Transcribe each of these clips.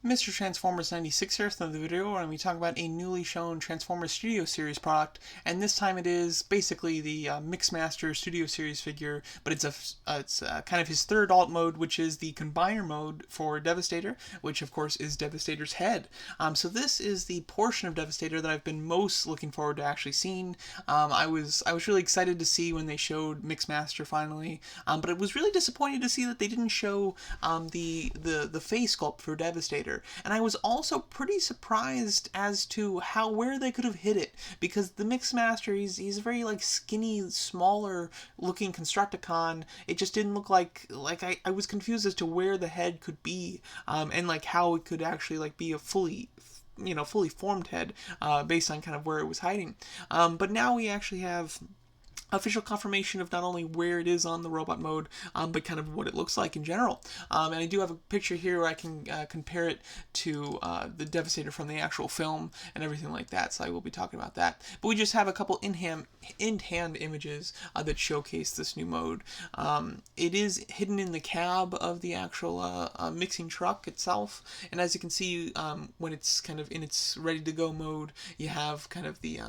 Mr. Transformers 96 here from the video, where we talk about a newly shown Transformers Studio Series product, and this time it is basically the Mixmaster Studio Series figure, but it's kind of his third alt mode, which is the combiner mode for Devastator, which of course is Devastator's head. So this is the portion of Devastator that I've been most looking forward to actually seeing. I was really excited to see when they showed Mixmaster finally, but it was really disappointing to see that they didn't show the face sculpt for Devastator. And I was also pretty surprised as to where they could have hit it, because the Mixmaster, he's a very like skinny, smaller looking Constructicon. It just didn't look I was confused as to where the head could be, and like how it could actually like be a fully formed head, based on kind of where it was hiding. But now we actually have official confirmation of not only where it is on the robot mode, but kind of what it looks like in general. And I do have a picture here where I can compare it to the Devastator from the actual film and everything like that, so I will be talking about that. But we just have a couple in-hand images that showcase this new mode. It is hidden in the cab of the actual mixing truck itself, and as you can see, when it's kind of in its ready-to-go mode, you have kind of the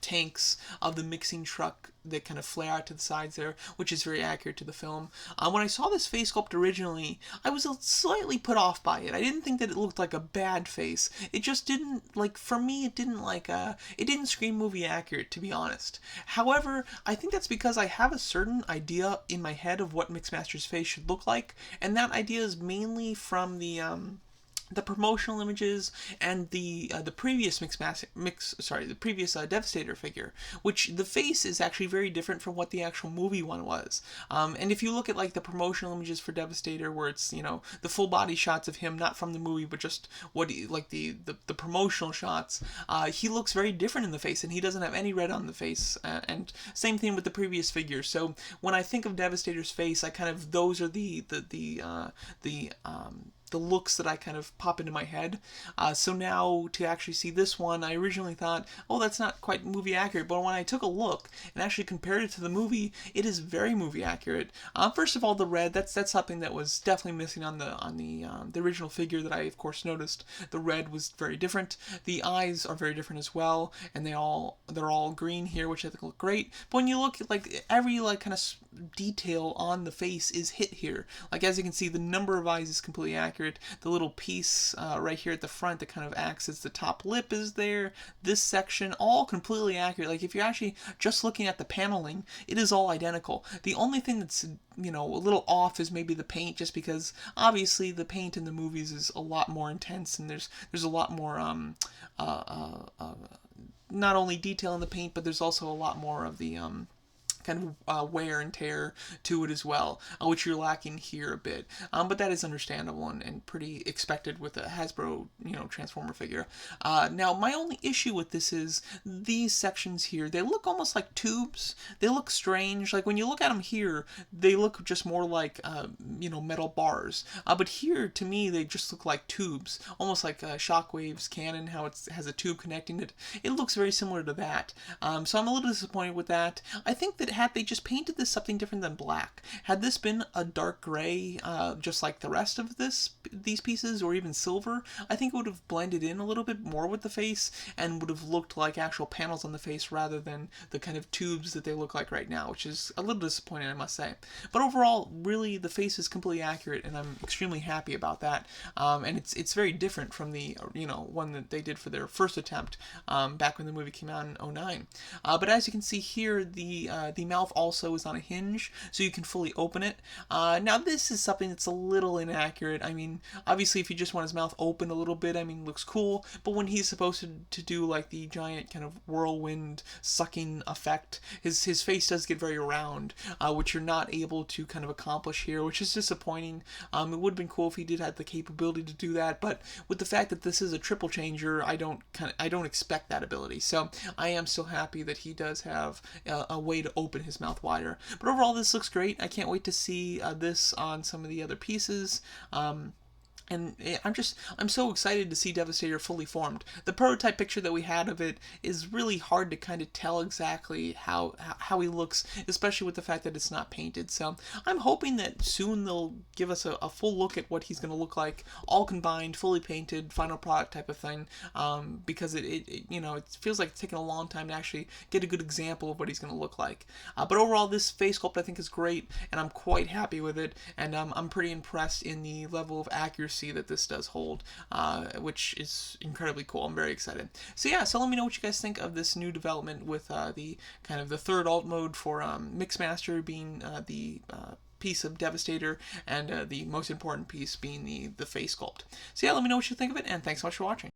tanks of the mixing truck that kind of flare out to the sides there, which is very accurate to the film. When I saw this face sculpt originally, I was slightly put off by it. I didn't think that it looked like a bad face. It just didn't, like, for me, it didn't scream movie accurate, to be honest. However, I think that's because I have a certain idea in my head of what Mixmaster's face should look like, and that idea is mainly from the promotional images and the previous the previous Devastator figure, which the face is actually very different from what the actual movie one was. And if you look at like the promotional images for Devastator, where it's the full body shots of him, not from the movie, but just the promotional shots, he looks very different in the face, and he doesn't have any red on the face. And same thing with the previous figure. So when I think of Devastator's face, I kind of those are the looks that I kind of pop into my head. So now to actually see this one, I originally thought, oh, that's not quite movie accurate. But when I took a look and actually compared it to the movie, it is very movie accurate. First of all, the red, that's something that was definitely missing on the original figure that I of course noticed. The red was very different. The eyes are very different as well, and they're all green here, which I think look great. But when you look at like every like kind of detail on the face is hit here. Like as you can see, the number of eyes is completely accurate. The little piece right here at the front that kind of acts as the top lip is there. This section, all completely accurate. Like if you're actually just looking at the paneling, it is all identical. The only thing that's a little off is maybe the paint, just because obviously the paint in the movies is a lot more intense, and there's a lot more not only detail in the paint, but there's also a lot more of the kind of wear and tear to it as well, which you're lacking here a bit. But that is understandable and pretty expected with a Hasbro, Transformer figure. Now, my only issue with this is these sections here. They look almost like tubes. They look strange. Like when you look at them here, they look just more like metal bars. But here, to me, they just look like tubes, almost like Shockwave's cannon, how it has a tube connecting it. It looks very similar to that. So I'm a little disappointed with that. I think that had they just painted this something different than black, had this been a dark gray, just like the rest of these pieces, or even silver, I think it would have blended in a little bit more with the face and would have looked like actual panels on the face rather than the kind of tubes that they look like right now, which is a little disappointing, I must say. But overall, really, the face is completely accurate, and I'm extremely happy about that. And it's very different from the one that they did for their first attempt back when the movie came out in '09. But as you can see here, the mouth also is on a hinge, so you can fully open it. Now this is something that's a little inaccurate. I mean, obviously if you just want his mouth open a little bit, I mean, looks cool, but when he's supposed to do like the giant kind of whirlwind sucking effect, his face does get very round, which you're not able to kind of accomplish here, which is disappointing. It would have been cool if he did have the capability to do that, but with the fact that this is a triple changer, I don't expect that ability. So I am still happy that he does have a way to open his mouth wider. But overall, this looks great. I can't wait to see this on some of the other pieces. And I'm so excited to see Devastator fully formed. The prototype picture that we had of it is really hard to kind of tell exactly how he looks, especially with the fact that it's not painted. So I'm hoping that soon they'll give us a full look at what he's going to look like, all combined, fully painted, final product type of thing. Because it feels like it's taken a long time to actually get a good example of what he's going to look like. But overall, this face sculpt I think is great, and I'm quite happy with it, and I'm pretty impressed in the level of accuracy that this does hold, which is incredibly cool. I'm very excited. So yeah, so let me know what you guys think of this new development with the kind of the third alt mode for Mixmaster being the piece of Devastator, and the most important piece being the face sculpt. So yeah, let me know what you think of it, and thanks so much for watching.